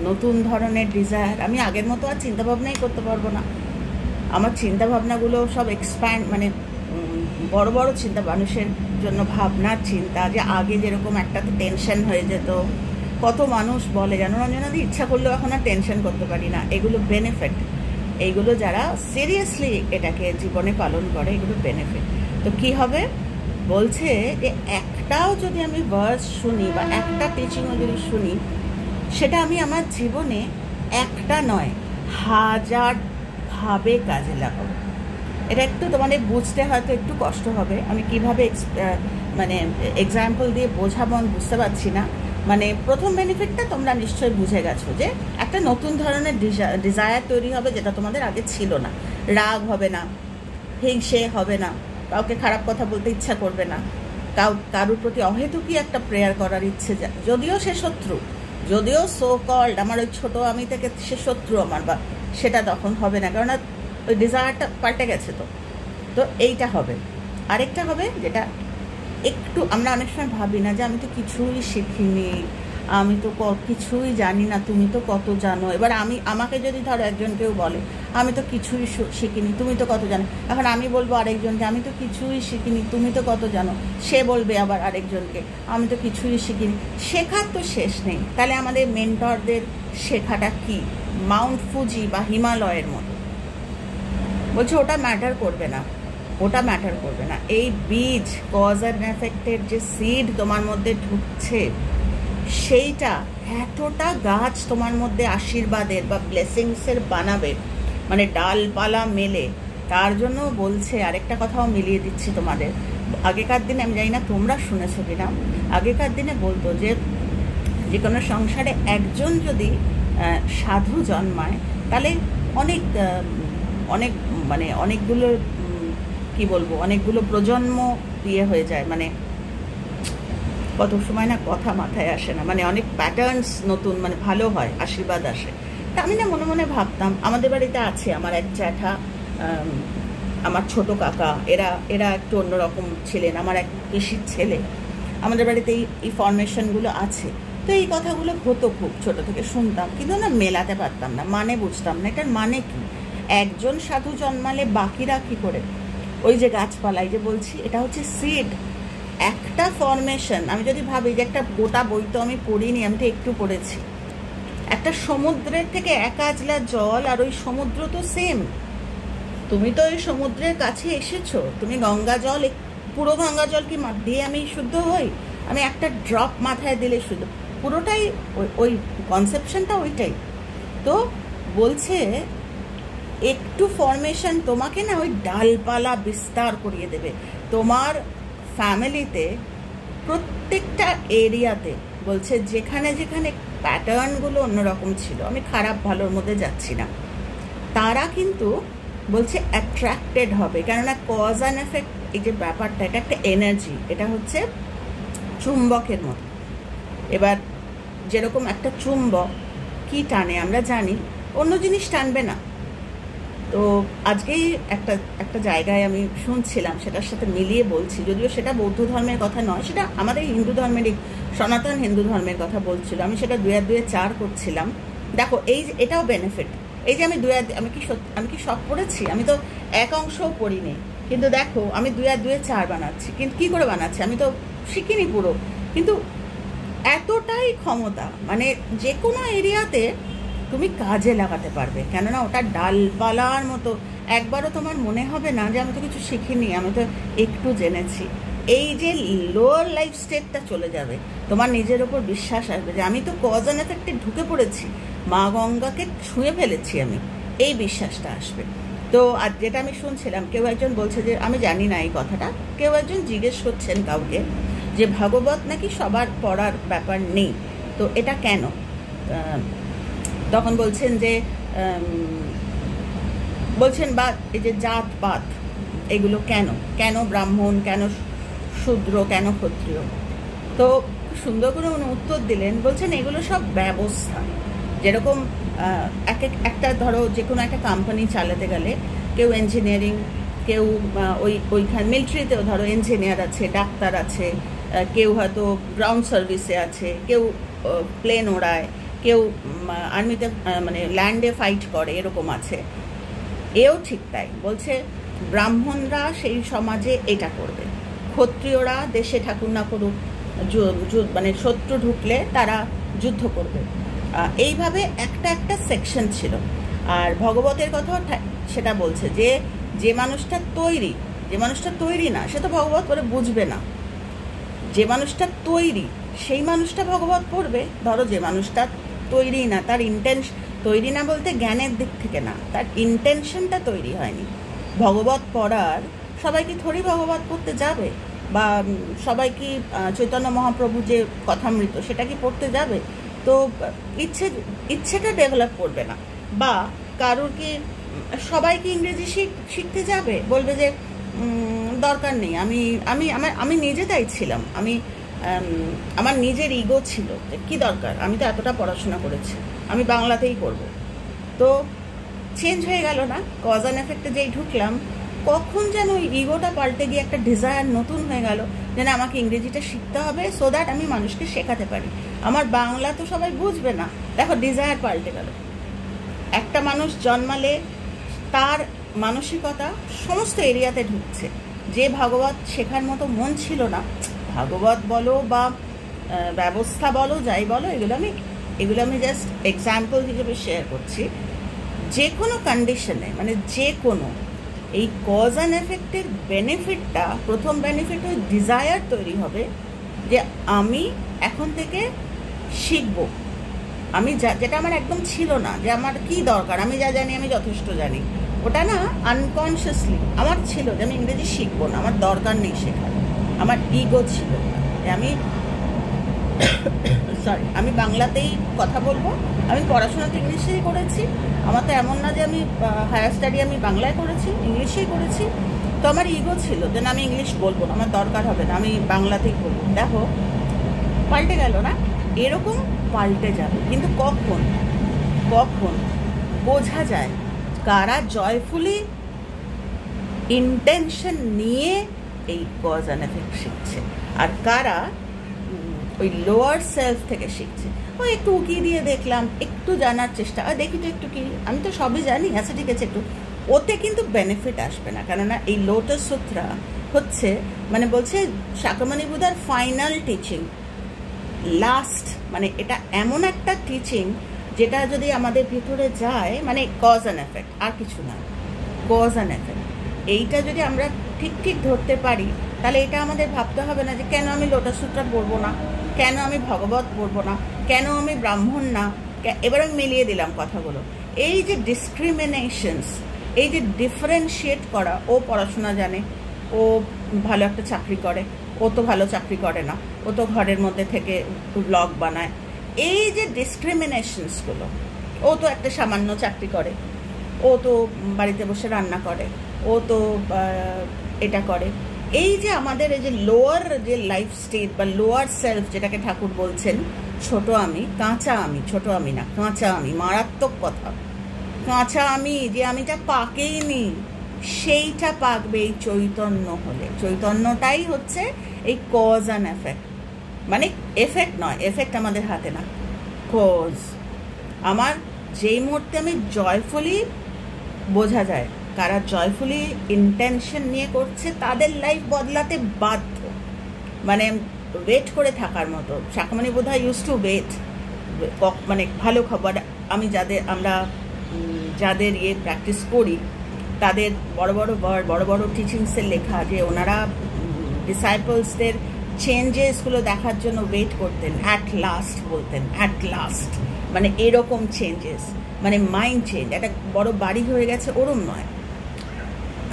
নতুন ধরনের ডিজায়ার। আমি আগের মতো আর চিন্তাভাবনাই করতে পারবো না, আমার চিন্তাভাবনাগুলো সব এক্সপ্যান্ড, মানে বড় বড় চিন্তা, মানুষের জন্য ভাবনার চিন্তা, যে আগে যেরকম একটাতে টেনশন হয়ে যেত, কত মানুষ বলে জানো রঞ্জনাদি, ইচ্ছা করলেও এখন আর টেনশন করতে পারি না। এগুলো বেনিফিট, এইগুলো যারা সিরিয়াসলি এটাকে জীবনে পালন করে এগুলো বেনিফিট। তো কি হবে বলছে যে একটাও যদি আমি ভার্স শুনি বা একটা টিচিংও যদি শুনি, সেটা আমি আমার জীবনে একটা নয় 1000 ভাবে কাজে লাগাবো। এটা একটু তোমাদের বুঝতে হয়তো একটু কষ্ট হবে, আমি কিভাবে মানে এক্সাম্পল দিয়ে বোঝাবো আমি বুঝতে পারছি না। মানে প্রথম বেনিফিটটা তোমরা নিশ্চয়ই বুঝে গেছো, যে একটা নতুন ধরনের ডিজায়ার তৈরি হবে যেটা তোমাদের আগে ছিল না। রাগ হবে না, হিংসে হবে না, কাউকে খারাপ কথা বলতে ইচ্ছা করবে না, কারোর প্রতি অহেতুকই একটা প্রেয়ার করার ইচ্ছে, যদিও সে শত্রু, যদিও সো কল্ড আমার ওই ছোট আমি থেকে সে শত্রু আমার, বা সেটা তখন হবে না, কারণ ওই ডিজায়ারটা পাল্টে গেছে। তো এইটা হবে। আরেকটা হবে যেটা একটু আমরা অনেক সময় ভাবি না, যে আমি তো কিছুই শিখিনি, আমি তো কিছুই জানি না, তুমি তো কত জানো। এবার আমাকে যদি ধরো একজন কেউ বলে আমি তো কিছুই শিখিনি, তুমি তো কত জানো, এখন আমি বলবো আরেকজনকে আমি তো কিছুই শিখিনি, তুমি তো কত জানো, সে বলবে আবার আরেকজনকে আমি তো কিছুই শিখিনি। শেখার তো শেষ নেই। তাহলে আমাদের মেন্টরদের শেখাটা কি মাউন্ট ফুজি বা হিমালয়ের মতো? বলছে ওটা ম্যাটার করবে না, ওটা ম্যাটার করবে না। এই বীজ কজ অ্যান্ড এফেক্টের যে সিড তোমার মধ্যে ঢুকছে, সেইটা এতটা গাছ তোমার মধ্যে আশীর্বাদের বা ব্লেসিংসের বানাবে, মানে ডালপালা মেলে। তার জন্য বলছে, আরেকটা কথাও মিলিয়ে দিচ্ছি তোমাদের। আগেকার দিনে আমি জানি না তোমরা শুনেছো কিনা, আগেকার দিনে বলতো যে কোনো সংসারে একজন যদি সাধু জন্মায়, তাহলে অনেক অনেক মানে অনেকগুলো কি বলবো, অনেকগুলো প্রজন্ম বিয়ে হয়ে যায়। মানে কত সময় না কথা মাথায় আসে না, মানে অনেক প্যাটার্নস নতুন মানে ভালো হয়, আশীর্বাদ আসে। তা আমি না মনে মনে ভাবতাম, আমাদের বাড়িতে আছে আমার এক জ্যাঠা, আমার ছোট কাকা, এরা একটু অন্যরকম ছিলেন, আমার এক পিসির ছেলে, আমাদের বাড়িতে এই ফরমেশনগুলো আছে। তো এই কথাগুলো হতো, খুব ছোট থেকে শুনতাম, কিন্তু না মেলাতে পারতাম না, মানে বুঝতাম না এটার মানে কি। একজন সাধু জন্মালে বাকিরা কি করে? ওই যে গাছপালায় যে বলছি, এটা হচ্ছে সিড, একটা ফরমেশন। আমি যদি ভাবি যে একটা গোটা বই তো আমি পড়িনি, আমি তো একটু পড়েছি, একটা সমুদ্রের থেকে 1 আজলা জল, আর ওই সমুদ্র তো সেম। তুমি তো ওই সমুদ্রের কাছে এসেছো, তুমি গঙ্গা জল, পুরো গঙ্গা জল কি দিয়ে আমি শুদ্ধ হই? আমি একটা ড্রপ মাথায় দিলে শুদ্ধ, পুরোটাই ওই কনসেপশনটা ওইটাই। তো বলছে একটু ফরমেশন তোমাকে না ওই ডালপালা বিস্তার করিয়ে দেবে তোমার ফ্যামিলিতে, প্রত্যেকটা এরিয়াতে। বলছে যেখানে যেখানে প্যাটার্নগুলো অন্যরকম ছিল, আমি খারাপ ভালোর মধ্যে যাচ্ছি না, তারা কিন্তু বলছে অ্যাট্রাক্টেড হবে। কেননা কজ অ্যান্ড এফেক্ট এই যে ব্যাপারটা, এটা একটা এনার্জি, এটা হচ্ছে চুম্বকের মতো। এবার যেরকম একটা চুম্বক কি টানে আমরা জানি, অন্য জিনিস টানবে না। তো আজকেই একটা জায়গায় আমি শুনছিলাম, সেটার সাথে মিলিয়ে বলছি, যদিও সেটা বৌদ্ধ ধর্মের কথা নয়, সেটা আমাদের হিন্দু ধর্মেরই, সনাতন হিন্দু ধর্মের কথা বলছিল। আমি সেটা 2 আর 2 4 করছিলাম। দেখো এই যে এটাও বেনিফিট, এই যে আমি আমি কি সব পড়েছি? আমি তো এক অংশও পড়িনি, কিন্তু দেখো আমি 2 আর 2 4 বানাচ্ছি। কিন্তু কি করে বানাচ্ছি? আমি তো শিখিনি পুরো, কিন্তু এতটাই ক্ষমতা, মানে যে কোনো এরিয়াতে তুমি কাজে লাগাতে পারবে। কেননা ওটা ডালপালার মতো, একবারও তোমার মনে হবে না যে আমি তো কিছু শিখিনি, আমি তো একটু জেনেছি। এই যে লোয়ার লাইফ স্টেটটা চলে যাবে, তোমার নিজের ওপর বিশ্বাস আসবে যে আমি তো কজ অ্যান্ড এফেক্টে ঢুকে পড়েছি, মা গঙ্গাকে ছুঁয়ে ফেলেছি আমি, এই বিশ্বাসটা আসবে। তো আর যেটা আমি শুনছিলাম, কেউ একজন বলছে যে, আমি জানি না এই কথাটা, কেউ একজন জিজ্ঞেস করছেন কাউকে যে ভাগবত নাকি সবার পড়ার ব্যাপার নেই, তো এটা কেন? তখন বলছেন যে বা এই যে জাতপাত এগুলো কেন ব্রাহ্মণ, কেন শূদ্র, কেন ক্ষত্রিয়? তো সুন্দর করে উনি উত্তর দিলেন, বলছেন এগুলো সব ব্যবস্থা। যেরকম একটা ধরো যে কোনো একটা কোম্পানি চালাতে গেলে, কেউ ইঞ্জিনিয়ারিং, কেউ ওইখানে মিলিটারিতেও ধরো ইঞ্জিনিয়ার আছে, ডাক্তার আছে, কেউ হয়তো গ্রাউন্ড সার্ভিসে আছে, কেউ প্লেন ওড়ায়, কেউ আর্মিতে মানে ল্যান্ডে ফাইট করে, এরকম আছে। এও ঠিক তাই। বলছে ব্রাহ্মণরা সেই সমাজে এটা করবে, ক্ষত্রিয়রা দেশে ঠাকুর না করুক, মানে শত্রু ঢুকলে তারা যুদ্ধ করবে। এইভাবে একটা একটা সেকশন ছিল। আর ভগবতের কথাও সেটা বলছে যে যে মানুষটা তৈরি না সে তো ভগবত পড়ে বুঝবে না। যে মানুষটা তৈরি সেই মানুষটা ভগবত পড়বে। ধরো যে মানুষটা তৈরি না, তার তৈরি না বলতে জ্ঞানের দিক থেকে না, তার ইন্টেনশনটা তৈরি হয়নি ভগবত পড়ার। সবাই কি থোড়ি ভগবত পড়তে যাবে? বা সবাই কি চৈতন্য মহাপ্রভু যে কথামৃত সেটা কি পড়তে যাবে? তো ইচ্ছেটা ডেভেলপ করবে না। বা কারোর কি সবাই কি ইংরেজি শিখতে যাবে? বলবে যে দরকার নেই। আমি নিজে তাই ছিলাম। আমার নিজের ইগো ছিল যে কী দরকার, আমি তো এতটা পড়াশোনা করেছি, আমি বাংলাতেই করব। তো চেঞ্জ হয়ে গেল না? কজ অ্যান্ড এফেক্টে যেই ঢুকলাম, কখন যেন ওই ইগোটা পাল্টে গিয়ে একটা ডিজায়ার নতুন হয়ে গেল যেন আমাকে ইংরেজিটা শিখতে হবে সো দ্যাট আমি মানুষকে শেখাতে পারি। আমার বাংলা তো সবাই বুঝবে না। দেখো, ডিজায়ার পাল্টে গেল। একটা মানুষ জন্মালে তার মানসিকতা সমস্ত এরিয়াতে ঢুকছে। যে ভাগবত শেখার মতো মন ছিল না, ভাগবত বলো বা ব্যবস্থা বলো, যাই বলো, এগুলো আমি জাস্ট এক্সাম্পল হিসেবে শেয়ার করছি। যে কোনো কন্ডিশনে, মানে যে কোনো, এই কজ অ্যান্ড এফেক্টের বেনিফিটটা, প্রথম বেনিফিট ওই ডিজায়ার তৈরি হবে যে আমি এখন থেকে শিখবো। আমি যেটা আমার একদম ছিল না, যে আমার কি দরকার, আমি যা জানি আমি যথেষ্ট জানি, ওটা না আনকনসিয়াসলি আমার ছিল যে আমি ইংরেজি শিখবো না, আমার দরকার নেই শেখার। আমার ইগো ছিল যে আমি বাংলাতেই কথা বলবো। আমি পড়াশোনা তো ইংলিশেই করেছি, আমার তো এমন না যে আমি হায়ার স্টাডি আমি বাংলায় করেছি, ইংলিশেই করেছি। তো আমার ইগো ছিল যে আমি ইংলিশ বলবো না, আমার দরকার হবে না, আমি বাংলাতেই বলবো। দেখো, পাল্টে গেল না? এরকম পাল্টে যাবে, কিন্তু কখন বোঝা যায় কারা জয়ফুলি ইন্টেনশন নিয়ে এই কজ অ্যান্ড এফেক্ট শিখছে আর কারা ওই লোয়ার সেলফ থেকে শিখছে। ওই একটু উকিয়ে দিয়ে দেখলাম, একটু জানার চেষ্টা, দেখি তো একটু কি, আমি তো সবই জানি, আচ্ছা ঠিক আছে একটু, ওতে কিন্তু বেনিফিট আসবে না। কেননা এই লোটাস সূত্রা হচ্ছে, মানে বলছে শাকমণি বুধার ফাইনাল টিচিং, লাস্ট, মানে এটা এমন একটা টিচিং যেটা যদি আমাদের ভিতরে যায়, মানে কজ অ্যান্ড এফেক্ট, আর কিছু না, কজ অ্যান্ড এফেক্ট, এইটা যদি আমরা ঠিক ধরতে পারি, তাহলে এটা আমাদের ভাবতে হবে না যে কেন আমি লোটাস সূত্র পড়বো না, কেন আমি ভগবত পড়বো না, কেন আমি ব্রাহ্মণ না। এবার আমি মিলিয়ে দিলাম কথাগুলো। এই যে ডিসক্রিমিনেশনস, এই যে ডিফারেন্সিয়েট করা, ও পড়াশোনা জানে, ও ভালো একটা চাকরি করে, ও তো ভালো চাকরি করে না, ও তো ঘরের মধ্যে থেকে ব্লগ বানায়, এই যে ডিসক্রিমিনেশনসগুলো, ও তো একটা সামান্য চাকরি করে, ও তো বাড়িতে বসে রান্না করে, ও তো এটা করে, এই যে আমাদের এই যে লোয়ার যে লাইফ স্টেট বা লোয়ার সেলফ, যেটাকে ঠাকুর বলছেন ছোট আমি, কাঁচা আমি, ছোট আমি না, কাঁচা আমি, মারাত্মক কথা, কাঁচা আমি, যে আমিটা পাকেইনি, সেইটা পাকবে এই চৈতন্য হলে। চৈতন্যটাই হচ্ছে এই কজ অ্যান্ড এফেক্ট, মানে এফেক্ট নয়, এফেক্ট আমাদের হাতে না, কজ। আমার যেই মুহূর্তে আমি জয়ফুলি, বোঝা যায় কারা জয়ফুলি ইন্টেনশন নিয়ে করছে তাদের লাইফ বদলাতে বাধ্য, মানে ওয়েট করে থাকার মতো। শাকমণি বোধহয় ইউজ টু ওয়েট, মানে ভালো খবর, আমি যাদের প্র্যাকটিস করি, তাদের বড় বড় টিচিংসের লেখা যে ওনারা ডিসাইপলসদের চেঞ্জেসগুলো দেখার জন্য ওয়েট করতেন, অ্যাট লাস্ট বলতেন, অ্যাট লাস্ট, মানে এরকম চেঞ্জেস, মানে মাইন্ড চেঞ্জ। একটা বড় বাড়ি হয়ে গেছে ওরম নয়,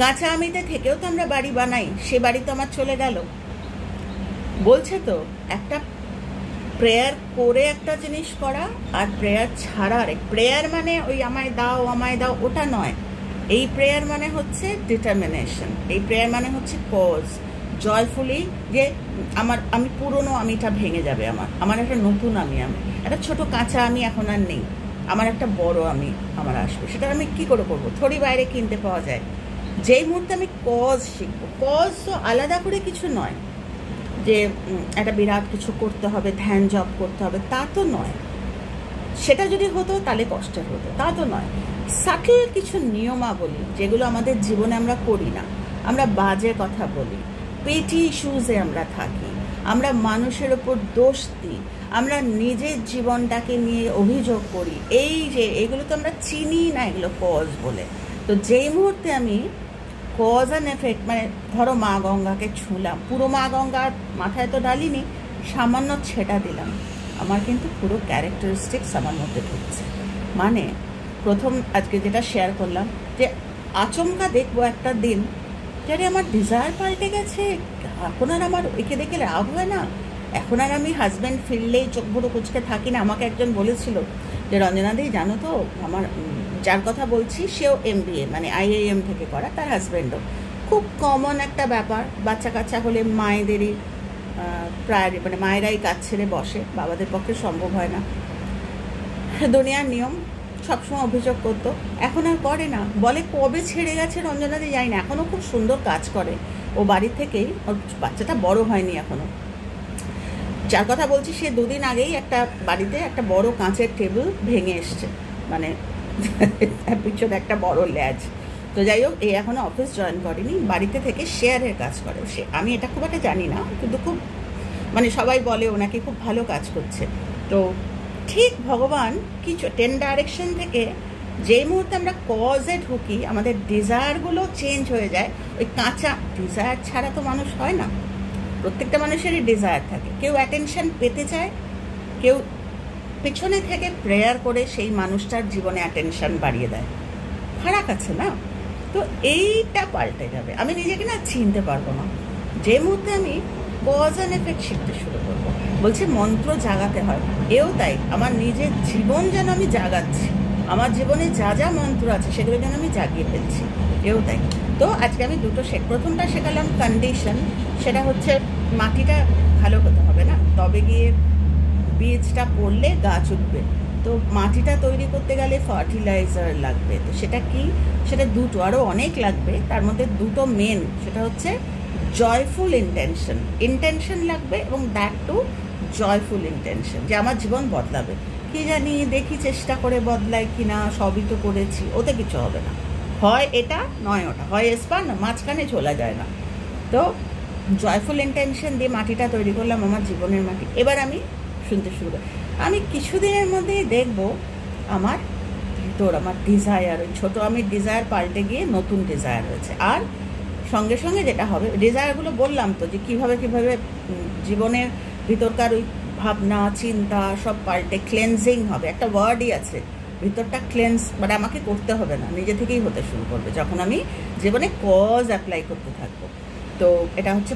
কাঁচা আমিতে থেকেও তো আমরা বাড়ি বানাই, সে বাড়ি তো আমার চলে গেল। বলছে তো একটা প্রেয়ার করে একটা জিনিস করা আর প্রেয়ার ছাড়া আরেক। প্রেয়ার মানে ওই আমায় দাও ওটা নয়। এই প্রেয়ার মানে হচ্ছে ডিটারমিনেশন, এই প্রেয়ার মানে হচ্ছে কজ, জয়ফুলি, যে আমি পুরনো আমিটা ভেঙে যাবে, আমার একটা নতুন আমি একটা ছোট কাঁচা আমি এখন আর নেই, আমার একটা বড় আমি আমার আসবে। সেটা আমি কি করে করবো? থোড়ি বাইরে কিনতে পাওয়া যায়। যেই মুহূর্তে আমি কজ শিখবো, কজ তো আলাদা করে কিছু নয় যে একটা বিরাট কিছু করতে হবে, ধ্যান জপ করতে হবে, তা তো নয়। সেটা যদি হতো তাহলে কষ্টের হতো, তা তো নয়। সাটেল কিছু নিয়মাবলী যেগুলো আমাদের জীবনে আমরা করি না, আমরা বাজে কথা বলি, পেটি ইস্যুজে আমরা থাকি, আমরা মানুষের ওপর দোষ দিই, আমরা নিজের জীবনটাকে নিয়ে অভিযোগ করি, এই যে এগুলো তো আমরা চিনি না, এগুলো কজ বলে। তো যেই মুহূর্তে আমি কজ অ্যান্ড এফেক্ট, মানে ধরো মা গঙ্গাকে ছুঁলাম, পুরো মা গঙ্গার মাথায় তো ডালিনি, সামান্য ছেটা দিলাম, আমার কিন্তু পুরো ক্যারেক্টারিস্টিক্স আমার মধ্যে ঢুকছে। মানে প্রথম আজকে যেটা শেয়ার করলাম, যে আচমকা দেখবো একটা দিন যারে আমার ডিজায়ার পাল্টে গেছে, এখন আর আমার একে দেখে রাগ হয় না, এখন আর আমি হাজব্যান্ড ফিরলেই চোখ ভরে কুচকে থাকি না। আমাকে একজন বলেছিল যে রঞ্জনাদি জানো তো, আমার যার কথা বলছি সেও MBA মানে IIM থেকে করা, তার হাজব্যান্ডও। খুব কমন একটা ব্যাপার, বাচ্চা কাচ্চা হলে মায়েদেরই প্রায়োরিটি, মানে মায়েরাই কাজ ছেড়ে বসে, বাবাদের পক্ষে সম্ভব হয় না, দুনিয়ার নিয়ম। সবসময় অভিযোগ করতো, এখন আর করে না, বলে কবে ছেড়ে গেছে রঞ্জনাদি যাই না, এখনও খুব সুন্দর কাজ করে ও বাড়ি থেকেই, ওর বাচ্চাটা বড় হয়নি এখনও। যার কথা বলছি সে দুদিন আগেই একটা বাড়িতে একটা বড় কাঁচের টেবিল ভেঙে এসছে, মানে পিছনে একটা বড় ল্যাজ। তো যাই হোক, এ এখনও অফিস জয়েন করেনি, বাড়িতে থেকে শেয়ারের কাজ করে সে। আমি এটা খুব একটা জানি না, কিন্তু খুব মানে সবাই বলে ওনাকে খুব ভালো কাজ করছে। তো ঠিক ভগবান কিছু 10 ডাইরেকশন থেকে যেই মুহূর্তে আমরা কজে ঢুকি, আমাদের ডিজায়ারগুলো চেঞ্জ হয়ে যায়। ওই কাঁচা ডিজায়ার ছাড়া তো মানুষ হয় না, প্রত্যেকটা মানুষেরই ডিজায়ার থাকে। কেউ অ্যাটেনশন পেতে চায়, কেউ পেছনে থেকে প্রেয়ার করে সেই মানুষটার জীবনে অ্যাটেনশন বাড়িয়ে দেয়। ফারাক আছে না? তো এইটা পাল্টে যাবে, আমি নিজেকে না চিনতে পারবো না। যে মুহূর্তে আমি কজ অ্যান্ড এফেক্ট শিখতে শুরু করবো, বলছি মন্ত্র জাগাতে হয়, এও তাই। আমার নিজের জীবন যেন আমি জাগাচ্ছি, আমার জীবনে যা যা মন্ত্র আছে সেগুলো যেন আমি জাগিয়ে ফেলছি, এও তাই। তো আজকে আমি দুটো প্রথমটা শেখালাম কন্ডিশন, সেটা হচ্ছে মাটিটা ভালো হতে হবে না, তবে গিয়ে বীজটা পড়লে গাছ উঠবে। তো মাটিটা তৈরি করতে গেলে ফার্টিলাইজার লাগবে, তো সেটা কি, সেটা দুটো, আরও অনেক লাগবে, তার মধ্যে দুটো মেন, সেটা হচ্ছে জয়ফুল ইন্টেনশন লাগবে, এবং দ্যাট টু জয়ফুল ইন্টেনশন, যে আমার জীবন বদলাবে। কি জানি, দেখি চেষ্টা করে বদলায় কি না, সবই তো করেছি, ওতে কিছু হবে না, হয় এটা নয় ওটা, হয় এসপার না, মাঝখানে চলা যায় না। তো জয়ফুল ইন্টেনশন দিয়ে মাটিটা তৈরি করলাম, আমার জীবনের মাটি। এবার আমি শুনতে শুরু করি, আমি কিছুদিনের মধ্যেই দেখবো আমার ভিতর, আমার ডিজায়ার, ওই ছোটো আমি ডিজায়ার পাল্টে গিয়ে নতুন ডিজায়ার হয়েছে। আর সঙ্গে সঙ্গে যেটা হবে, ডিজায়ারগুলো বললাম তো, যে কীভাবে জীবনের ভিতরকার ওই ভাবনা চিন্তা সব পাল্টে ক্লেন্সিং হবে। একটা ওয়ার্ডই আছে, ভিতরটা ক্লেন্স, মানে আমাকে করতে হবে না, নিজে থেকেই হতে শুরু করবে যখন আমি জীবনে কজ অ্যাপ্লাই করতে থাকবো। তো এটা হচ্ছে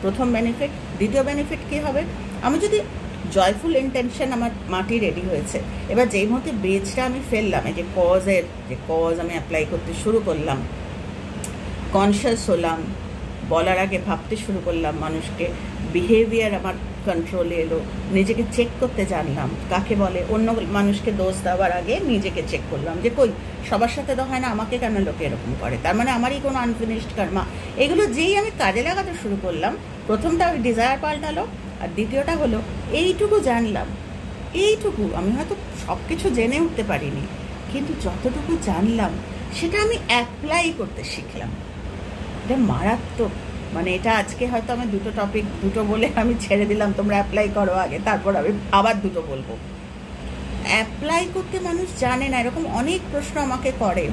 প্রথম বেনিফিট। দ্বিতীয় বেনিফিট কী হবে, আমি যদি জয়ফুল ইন্টেনশন, আমার মাটি রেডি হয়েছে, এবার যেই মুহূর্তে বীজটা আমি ফেললাম, এই যে কজ আমি অ্যাপ্লাই করতে শুরু করলাম, কনসিয়াস হলাম, বলার আগে ভাবতে শুরু করলাম, মানুষকে বিহেভিয়ার আমার কন্ট্রোলে এলো, নিজেকে চেক করতে জানলাম, কাকে বলে, অন্য মানুষকে দোষ দেওয়ার আগে নিজেকে চেক করলাম, যে কই সবার সাথে তো হয় না, আমাকে কেন লোকে এরকম করে, তার মানে আমারই কোনো আনফিনিশড কর্মা। এগুলো যেই আমি কাজে লাগাতে শুরু করলাম, প্রথমটা ওই ডিজায়ার পাল্টালো, আর দ্বিতীয়টা হলো এইটুকু জানলাম, এইটুকু আমি হয়তো সব কিছু জেনে উঠতে পারিনি, কিন্তু যতটুকু জানলাম সেটা আমি অ্যাপ্লাই করতে শিখলাম। এটা মারাত্মক, মানে এটা আজকে হয়তো আমি দুটো বলে আমি ছেড়ে দিলাম, তোমরা অ্যাপ্লাই করো আগে, তারপর আমি আবার দুটো বলবো। অ্যাপ্লাই করতে মানুষ জানে না, এরকম অনেক প্রশ্ন আমাকে করে,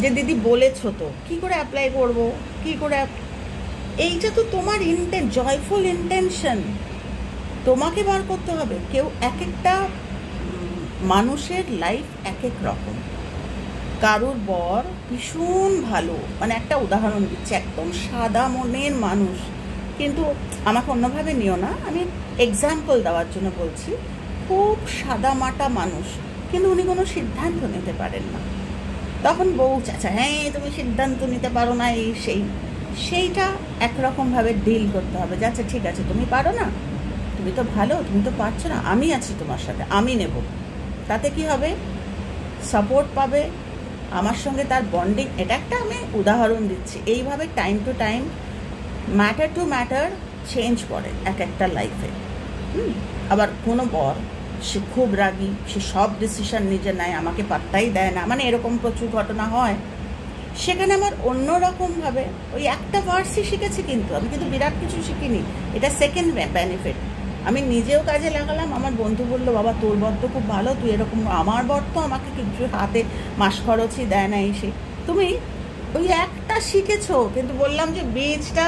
যে দিদি বলেছো তো, কী করে অ্যাপ্লাই করবো, কী করে, এইটা তো তোমার জয়ফুল ইন্টেনশন তোমাকে বার করতে হবে। কেউ এক একটা মানুষের লাইফ এক এক রকম, কারোর বর ভীষণ ভালো, মানে একটা উদাহরণ দিচ্ছি, একদম সাদা মনের মানুষ, কিন্তু আমাকে অন্যভাবে নিও না, আমি এক্সাম্পল দেওয়ার জন্য বলছি, খুব সাদা মাটা মানুষ, কিন্তু উনি কোনো সিদ্ধান্ত নিতে পারেন না। তখন বউ চাচা, হ্যাঁ তুমি সিদ্ধান্ত নিতে পারো না, এই সেইটা একরকমভাবে ডিল করতে হবে, যে আচ্ছা ঠিক আছে তুমি পারো না, তুমি তো ভালো, তুমি তো পারছো না, আমি আছি তোমার সাথে, আমি নেব। তাতে কি হবে, সাপোর্ট পাবে, আমার সঙ্গে তার বন্ডিং, এটা একটা আমি উদাহরণ দিচ্ছি। এইভাবে time to time, matter to matter change করে এক একটা লাইফে। আবার কোনো বর, সে খুব রাগী, সে সব ডিসিশন নিজে নেয়, আমাকে পাত্তাই দেয় না, মানে এরকম প্রচুর ঘটনা হয়। সেখানে আমার অন্যরকমভাবে ওই একটা ভার্সই শিখেছি, কিন্তু আমি কিন্তু বিরাট কিছু শিখিনি, এটা সেকেন্ড বেনিফিট। আমি নিজেও কাজে লাগালাম, আমার বন্ধু বললো বাবা তোর বর তো খুব ভালো, তুই এরকম। আমার বর তো আমাকে কিছু হাতে মাস খরচই দেয় না, এসে তুমি ওই একটা শিখেছো, কিন্তু বললাম যে বীজটা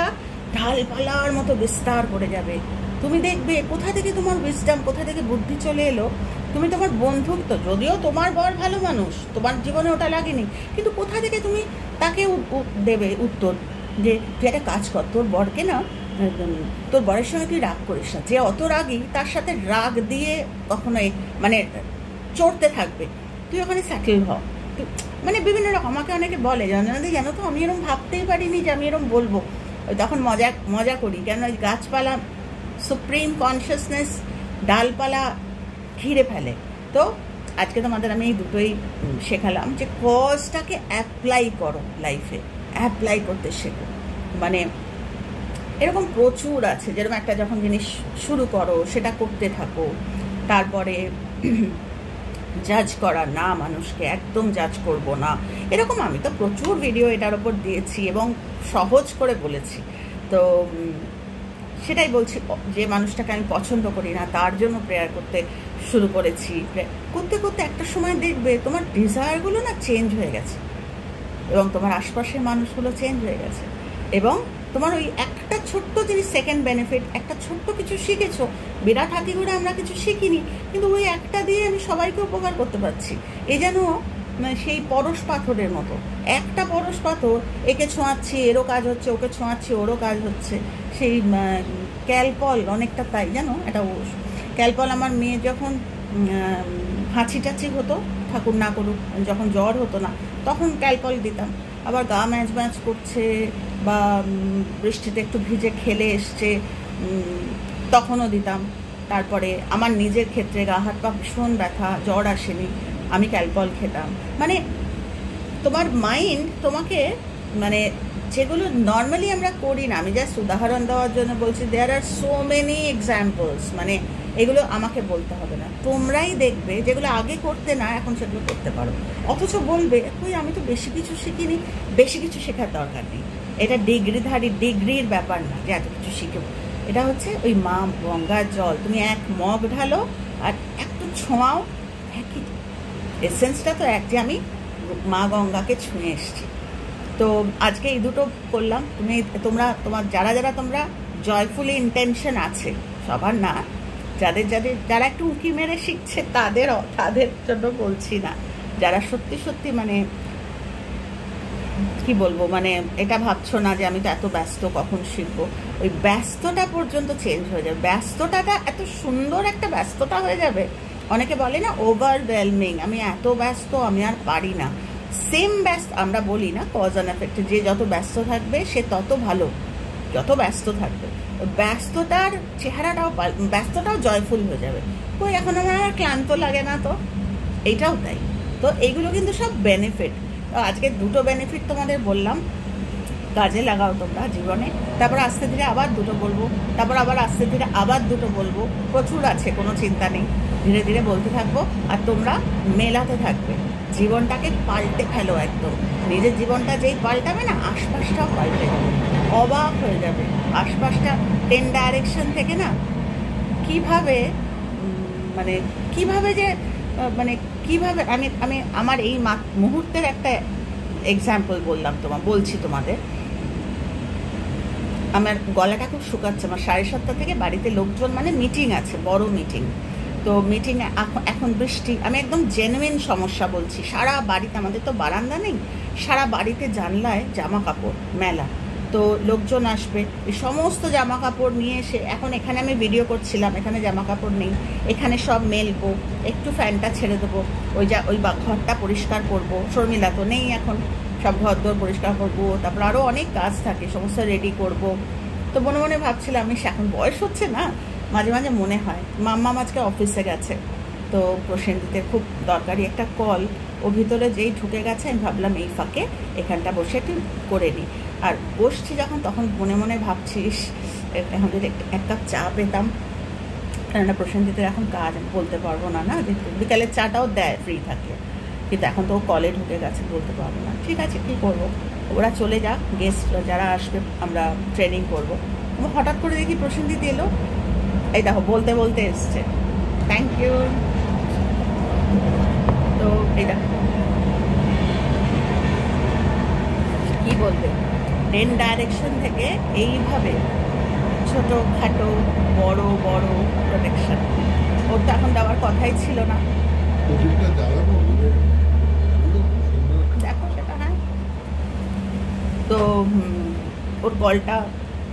ঢালপালার মতো বিস্তার করে যাবে। তুমি দেখবে কোথা থেকে তোমার উইজডম, কোথা থেকে বুদ্ধি চলে এলো। তুমি তোমার বন্ধুত্ব, যদিও তোমার বর ভালো মানুষ, তোমার জীবনে ওটা লাগেনি, কিন্তু কোথা থেকে তুমি তাকে দেবে উত্তর যে তুই একটা কাজ কর, তোর বরকে না, তোর বরের সঙ্গে তুই রাগ করিস না। যে অত রাগই তার সাথে রাগ দিয়ে কখনোই মানে চড়তে থাকবে, তুই ওখানে সেটেল হ। মানে বিভিন্ন রকম আমাকে অনেকে বলে, জানো তো আমি এরকম ভাবতেই পারিনি যে আমি এরকম বলবো। তখন মজা করি, কেন ওই গাছপালা সুপ্রিম কনসিয়াসনেস ডালপালা ঘিরে ফেলে। তো আজকে তোমাদের আমি এই দুটোই শেখালাম যে কজটাকে অ্যাপ্লাই করো লাইফে, অ্যাপ্লাই করতে শেখো। মানে এরকম প্রচুর আছে, যেরকম একটা যখন জিনিস শুরু করো সেটা করতে থাকো, তারপরে জাজ করা না, মানুষকে একদম জাজ করব না, এরকম আমি তো প্রচুর ভিডিও এটার ওপর দিয়েছি এবং সহজ করে বলেছি। তো সেটাই বলছি, যে মানুষটাকে আমি পছন্দ করি না তার জন্য প্রেয়ার করতে শুরু করেছি। করতে করতে একটা সময় দেখবে তোমার ডিজায়ারগুলো না চেঞ্জ হয়ে গেছে, এবং তোমার আশপাশের মানুষগুলো চেঞ্জ হয়ে গেছে, এবং তোমার ওই একটা ছোট্ট জিনিস, সেকেন্ড বেনিফিট, একটা ছোট্ট কিছু শিখেছো। বিরাট হাতি ঘোড়া আমরা কিছু শিখিনি, কিন্তু ওই একটা দিয়ে আমি সবাইকে উপকার করতে পারছি। এ যেন সেই পরশ পাথরের মতো, একটা পরশ পাথর, একে ছোঁয়াচ্ছি এরও কাজ হচ্ছে, ওকে ছোঁয়াচ্ছি ওরও কাজ হচ্ছে। সেই ক্যালপল অনেকটা তাই, জানো, এটা ক্যালপল আমার মেয়ে যখন হাঁচি টাচি হতো, ঠাকুর না করুক, যখন জ্বর হতো না তখন ক্যালপল দিতাম। আবার গা ম্যাচ করছে বা বৃষ্টিতে একটু ভিজে খেলে এসছে, তখনও দিতাম। তারপরে আমার নিজের ক্ষেত্রে গা হাত পা ভীষণ ব্যথা, জ্বর আসেনি, আমি ক্যালপল খেতাম। মানে তোমার মাইন্ড তোমাকে, মানে যেগুলো নর্মালি আমরা করি না, আমি জাস্ট উদাহরণ দেওয়ার জন্য বলছি, দেয়ার আর সো মেনি এক্সাম্পলস। মানে এগুলো আমাকে বলতে হবে না, তোমরাই দেখবে যেগুলো আগে করতে না এখন সেগুলো করতে পারো। অথচ বলবে কই আমি তো বেশি কিছু শিখিনি। বেশি কিছু শেখার দরকার নেই, এটা ডিগ্রির ব্যাপার না যে এত কিছু শিখব। এটা হচ্ছে ওই মা গঙ্গার জল, তুমি এক মগ ঢালো আর একটু ছোঁয়াও, একই এসেন্সটা তো এক, যে আমি মা গঙ্গাকে ছুঁয়ে এসছি। তো আজকে এই দুটো করলাম। তোমার যারা তোমরা জয়ফুলি ইন্টেনশন আছে, সবার না, যারা একটু উঁকি মেরে শিখছে তাদের জন্য বলছি না। যারা সত্যি মানে কি বলবো, মানে এটা ভাবছো না যে আমি তো এত ব্যস্ত, কখন শিখবো, ওই ব্যস্ততা পর্যন্ত চেঞ্জ হয়ে যাবে। ব্যস্ততাটা এত সুন্দর একটা ব্যস্ততা হয়ে যাবে। অনেকে বলে না ওভারওয়েলমিং, আমি এত ব্যস্ত আমি আর পারি না। সেম ব্যস্ত আমরা বলি না, কজ অ্যান্ড এফেক্ট, যে যত ব্যস্ত থাকবে সে তত ভালো, যত ব্যস্ত থাকবে ব্যস্ততার ব্যস্ততাও জয়ফুল হয়ে যাবে। কই এখন আমার আর ক্লান্ত লাগে না, তো এইটাও তাই। তো এইগুলো কিন্তু সব বেনিফিট। আজকে দুটো বেনিফিট তোমাদের বললাম, কাজে লাগাও তোমরা জীবনে। তারপর আস্তে ধীরে আবার দুটো বলবো, তারপর আবার আস্তে ধীরে আবার দুটো বলবো, প্রচুর আছে, কোনো চিন্তা নেই, ধীরে ধীরে বলতে থাকবো। আর তোমরা মেলাতে থাকবে, জীবনটাকে পাল্টে ফেলো একদম। নিজের জীবনটা যেই পাল্টাবে না, আশপাশটাও পাল্টে যাবে, অবাক হয়ে যাবে। আশপাশটা 10 ডাইরেকশন থেকে না কিভাবে আমি আমার এই মুহূর্তের একটা এক্সাম্পল বলছি তোমাদের। আমার গলাটা খুব শুকাচ্ছে, আমার 7:30 থেকে বাড়িতে লোকজন, মানে মিটিং আছে, বড় মিটিং। তো মিটিংয়ে এখন বৃষ্টি, আমি একদম জেনুইন সমস্যা বলছি। সারা বাড়িতে, আমাদের তো বারান্দা নেই, সারা বাড়িতে জানলায় জামা কাপড় মেলা। তো লোকজন আসবে, এই সমস্ত জামা কাপড় নিয়ে এসে, এখন এখানে আমি ভিডিও করছিলাম, এখানে জামা কাপড় নেই, এখানে সব মেলবো, একটু ফ্যানটা ছেড়ে দেবো, ওই ঘরটা পরিষ্কার করবো। শর্মিলা তো নেই এখন, সব ঘরদোর পরিষ্কার করবো, তারপর আরও অনেক কাজ থাকে, সমস্ত রেডি করব। তো মনে মনে ভাবছিলাম, আমি এখন বয়স হচ্ছে না, মাঝে মাঝে মনে হয়, মাম্মা আজকে অফিসে গেছে, তো প্রসেনজিতের খুব দরকারি একটা কল, ও ভিতরে যেই ঢুকে গেছে, আমি ভাবলাম এই ফাঁকে এখানটা বসে একটু করে নিই। আর বসছি যখন, তখন মনে মনে ভাবছিস এখন যদি এক কাপ চা পেতাম, কেননা প্রসেনজিতের এখন কাজ, বলতে পারবো না, যে বিকালের চাটাও দেয় ফ্রি থাকলে, কিন্তু এখন তো ও কলে ঢুকে গেছে, বলতে পারবো না। ঠিক আছে, কী করবো, ওরা চলে যাক, গেস্ট যারা আসবে আমরা ট্রেনিং করবো। হঠাৎ করে দেখি প্রসেনজিৎ এলো, এই দেখো বলতে বলতে এসছে, থ্যাংক ইউ। তো এই দেখো কি বলবে, 10 ডাইরেকশন থেকে এইভাবে ছোটোখাটো বড় বড় প্রোটেকশন। ওর তো এখন দেওয়ার কথাই ছিল না, দেখো সেটা। হ্যাঁ, তো ওর কলটা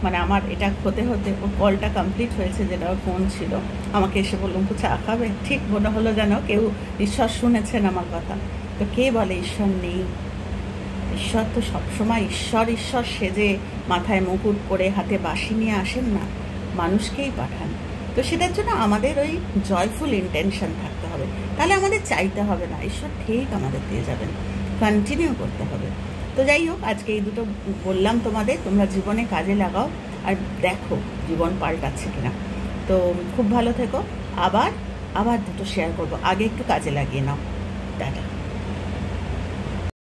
মানে আমার এটা হতে হতে ওর কলটা কমপ্লিট হয়েছে, যেটা ওর ফোন ছিল। আমাকে এসে বললাম তো চা খাবে, ঠিক মনে হলো যেন কেউ ঈশ্বর শুনেছেন আমার কথা। তো কে বলে ঈশ্বর নেই? ঈশ্বর তো সবসময় ঈশ্বর ঈশ্বর সেজে মাথায় মুকুট পরে হাতে বাঁশি নিয়ে আসেন না, মানুষকেই পাঠান। তো সেটার জন্য আমাদের ওই জয়ফুল ইন্টেনশন থাকতে হবে, তাহলে আমাদের চাইতে হবে না, ঈশ্বর ঠিক আমাদের দিয়ে যাবেন। কন্টিনিউ করতে হবে। তো যাই হোক, আজকে এই দুটো বললাম তোমাদের, তোমরা জীবনে কাজে লাগাও আর দেখো জীবন পাল্টাচ্ছে কিনা। তো খুব ভালো থেকো। আবার আবার দুটো শেয়ার করবো, আগে একটু কাজে লাগিয়ে নাও। টাটা।